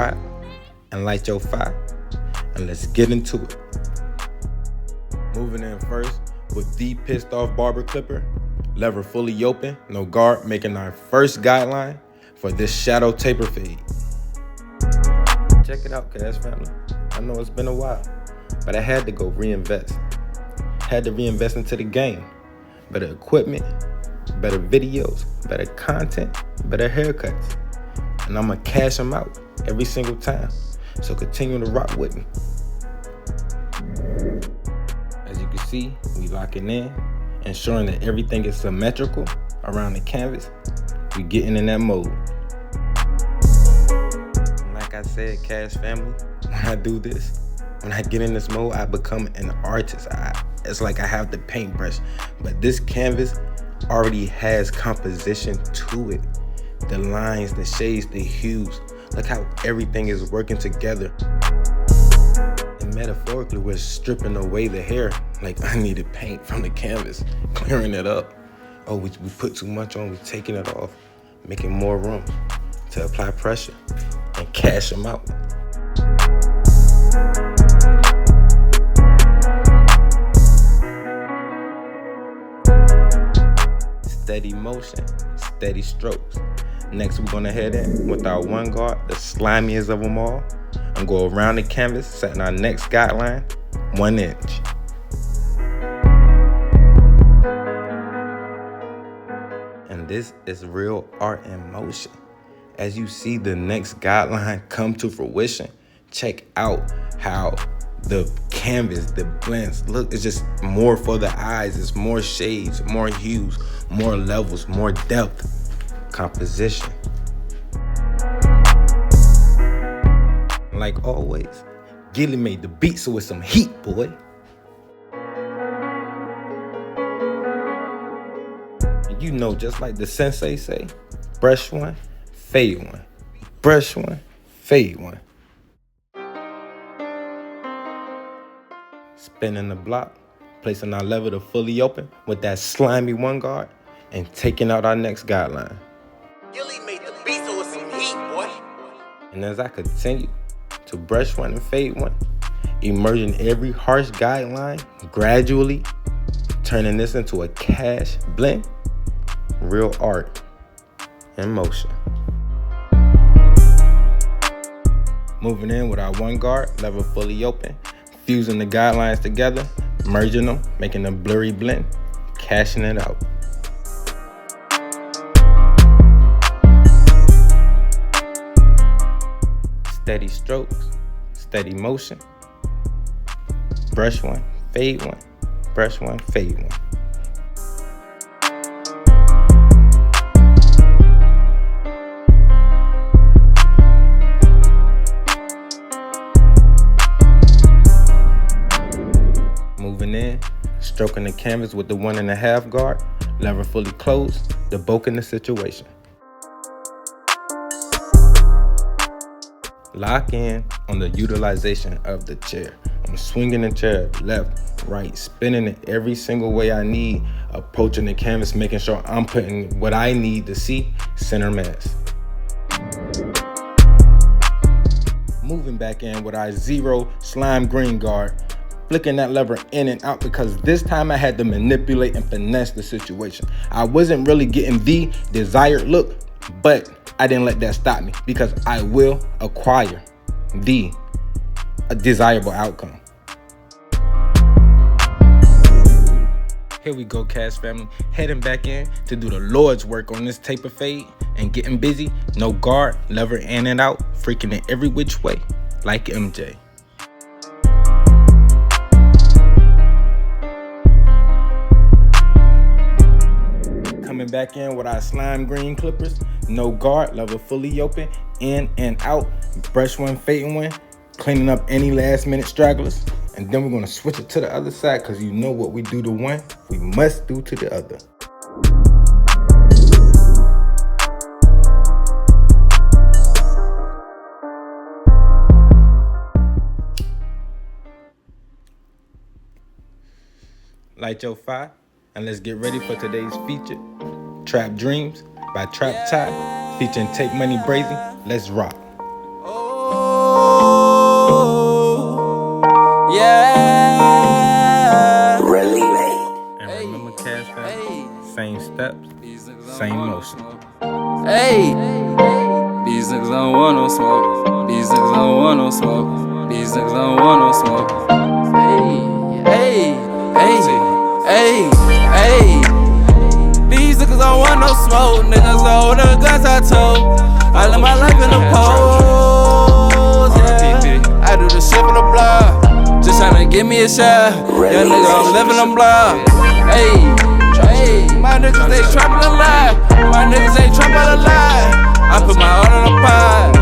subscribe, and light your fire, and let's get into it. Moving in first with the pissed off barber clipper, lever fully open, no guard, making our first guideline for this shadow taper fade. Check it out, KASH family. I know it's been a while, but I had to go reinvest. Had to reinvest into the game. Better equipment, better videos, better content, better haircuts. And I'ma cash them out every single time. So continue to rock with me. As you can see, we locking in, ensuring that everything is symmetrical around the canvas. We getting in that mode. And like I said, KASH family, when I do this, when I get in this mode, I become an artist. It's like I have the paintbrush, but this canvas already has composition to it. The lines, the shades, the hues. Look how everything is working together. And metaphorically, we're stripping away the hair like unneeded paint from the canvas, clearing it up. Oh, we put too much on, we're taking it off, making more room to apply pressure and cash them out. Steady motion, steady strokes. Next, we're gonna head in with our one guard, the slimiest of them all, and go around the canvas, setting our next guideline, 1 inch. And this is real art in motion. As you see the next guideline come to fruition, check out how the canvas, the blends, look, it's just more for the eyes. It's more shades, more hues, more levels, more depth, composition. Like always, Gilly made the beat, so it's some heat, boy. And you know, just like the sensei say, brush one, fade one. Brush one, fade one. Spinning the block, placing our lever to fully open with that slimy one guard, and taking out our next guideline. Gilly made the beat, so it's some heat, boy. And as I continue to brush one and fade one, emerging every harsh guideline, gradually turning this into a KASH blend, real art in motion. Moving in with our one guard, lever fully open, fusing the guidelines together, merging them, making a blurry blend, cashing it out. Steady strokes, steady motion. Brush one, fade one, brush one, fade one. Moving in, stroking the canvas with the 1.5 guard, lever fully closed, debulking the situation. Lock in on the utilization of the chair. I'm swinging the chair left, right, spinning it every single way I need, approaching the canvas, making sure I'm putting what I need to see center mass. Moving back in with our 0 slime green guard, flicking that lever in and out because this time I had to manipulate and finesse the situation. I wasn't really getting the desired look, but I didn't let that stop me because I will acquire a desirable outcome. Here we go, KASH family. Heading back in to do the Lord's work on this taper fade and getting busy. No guard, lever in and out, freaking it every which way, like MJ. Coming back in with our slime green clippers, no guard, lever fully open, in and out, brush one, fade one, cleaning up any last minute stragglers. And then we're gonna switch it to the other side because you know what we do to one, we must do to the other. Light your fire, and let's get ready for today's feature, Trap Dreams by Trap Ty, featuring Take Money Brazy. Let's rock. Oh, Same motion. Hey, these niggas don't want no smoke. These niggas don't want no smoke. These niggas don't want no smoke. Hey, these niggas don't want no smoke. Niggas load the guns I told. I live my life in the pose. Yeah. I do the shit for the block. Just tryna give me a shot. Young nigga, I'm living them block. Hey, my niggas they trapping a lie. My niggas ain't trapping a lie. I put my heart on the pot.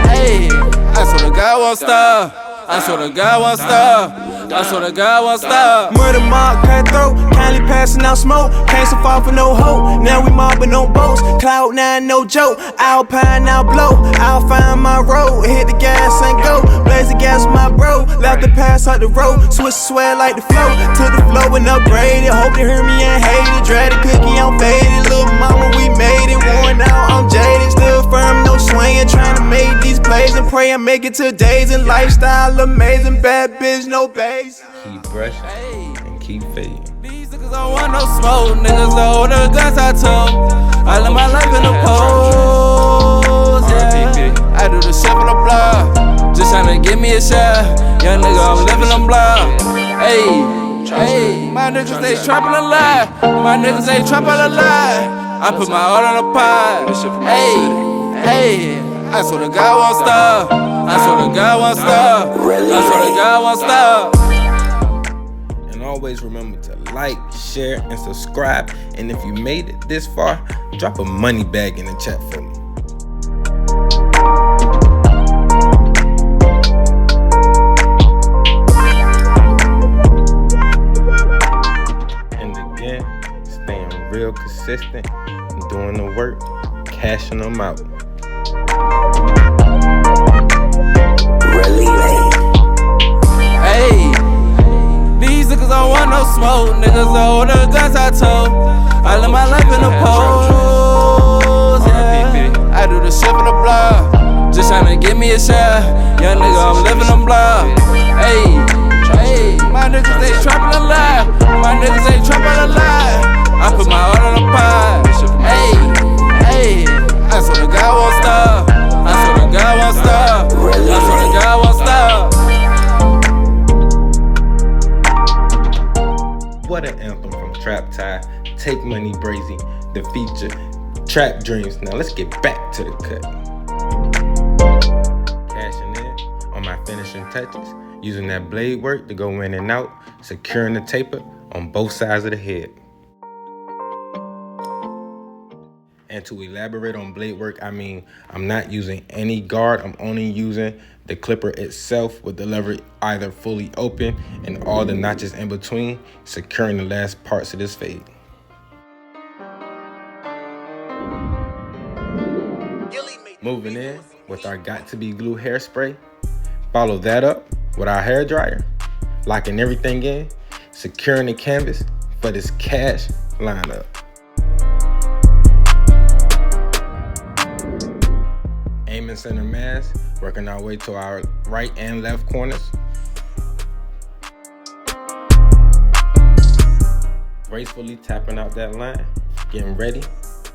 Hey, I swear to God won't stop. I swear to God won't stop. I swear to God won't stop. Murder mob, cutthroat, kindly passing out smoke. Can't so far for no hope. Now we mobbing on boats. Cloud 9, no joke. Alpine, now blow. I'll find my road. Hit the gas and go. Blaze the gas with my bro. Left the pass out the road. Switch sweat like the flow. Took the flow and upgraded. Hope they hear me and hate it. Dread the cookie, I'm faded. Little mama, we made it. Worn out, I'm jaded. Still firm, no swinging. Trying to make these plays and pray I make it to days. And lifestyle amazing. Bad bitch, no base. Keep brushing and keep fading. These niggas don't want no smoke. Niggas load the guns I told. I live my life in the pose. Yeah. I do the shit for the block. Just tryna give me a shot. Young nigga, I'm living them block. Hey, my niggas they trapping a lie. My niggas ain't trapping a lie. I put my heart on the pot. Hey, I swear to God won't stop. I swear to God won't stop. I swear to God won't stop. And always remember to like, share, and subscribe. And if you made it this far, drop a money bag in the chat for me. And again, staying real consistent and doing the work, cashing them out. Hey, these niggas don't want no smoke. Niggas load the guns I told. I live my life in the pose. Yeah. I do the shit for the block. Just tryna give me a shot. Young nigga, I'm living them block. Hey, my niggas they trapping a lie. My niggas ain't trapping a lie. I put my heart on the pot. Hey, I swear to God won't stop. I swear to God won't stop. I swear to God won't stop. What an anthem from Trap Tie, Take Money Brazy, the feature, Trap Dreams. Now let's get back to the cut. Cashing in on my finishing touches, using that blade work to go in and out, securing the taper on both sides of the head. And to elaborate on blade work, I mean, I'm not using any guard. I'm only using the clipper itself with the lever either fully open and all the notches in between, securing the last parts of this fade. Moving in with our Got To Be Glue hairspray. Follow that up with our hair dryer, locking everything in, securing the canvas for this cash lineup. Aim and center mask, working our way to our right and left corners. Gracefully tapping out that line, getting ready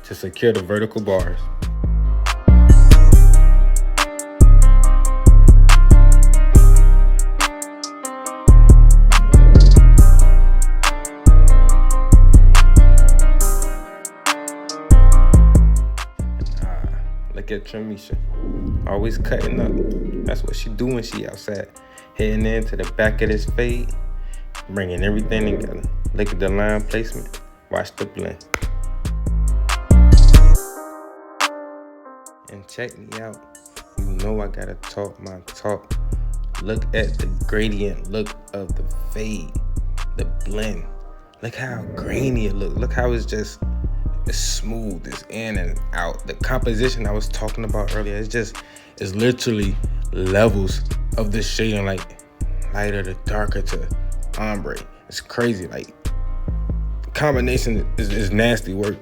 to secure the vertical bars. Look at Tramisha, always cutting up. That's what she do when she outside. Heading into the back of this fade, bringing everything together. Look at the line placement, watch the blend. And check me out, you know I gotta talk my talk. Look at the gradient look of the fade, the blend. Look how grainy it look. Look how it's just, it's smooth, it's in and out. The composition I was talking about earlier, it's literally levels of the shading, like lighter to darker to ombre. It's crazy, like combination is nasty work.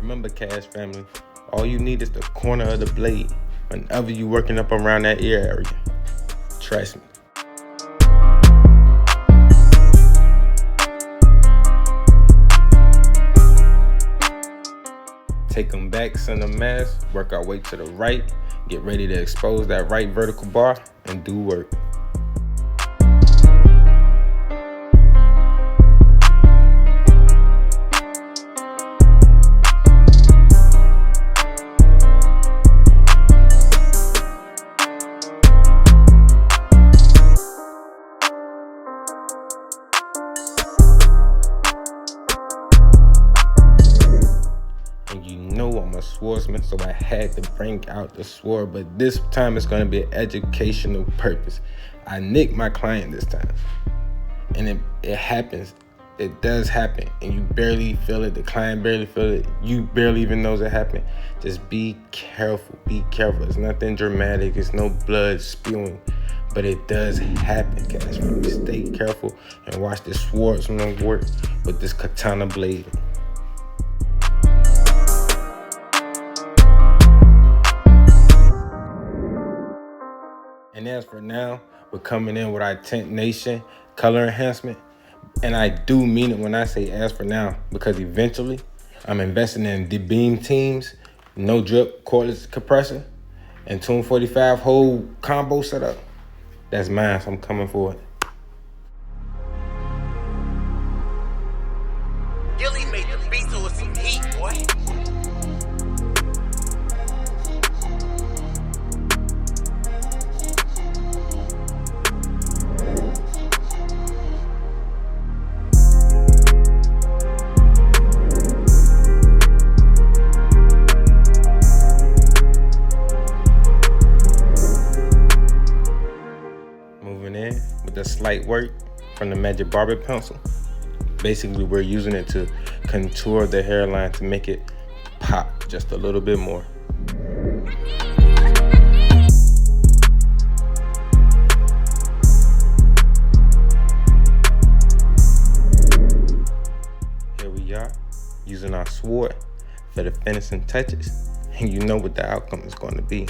Remember, Cash family, all you need is the corner of the blade whenever you working up around that ear area. Trust me. Take them back, send them mass, work our way to the right, get ready to expose that right vertical bar, and do work. I'm a swordsman, so I had to bring out the sword, but this time it's going to be an educational purpose. I nicked my client this time, and it happens. It does happen, and you barely feel it. The client barely feel it. You barely even knows it happened. Just be careful. Be careful. It's nothing dramatic. It's no blood spewing, but it does happen, guys. Stay careful and watch the swordsman work with this katana blade. And as for now, we're coming in with our Tent Nation color enhancement. And I do mean it when I say as for now, because eventually I'm investing in the beam teams, no drip cordless compressor, and Tune 45 whole combo setup. That's mine, so I'm coming for it. Gilly made the beat so it's some heat, boy. With the slight work from the Magic Barber Pencil. Basically, we're using it to contour the hairline to make it pop just a little bit more. Here we are, using our sword for the finishing touches, and you know what the outcome is going to be.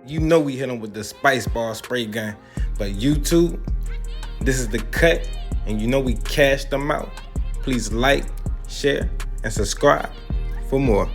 You know we hit them with the spice ball spray gun, but YouTube, this is the cut, and you know we cashed them out. Please like, share, and subscribe for more.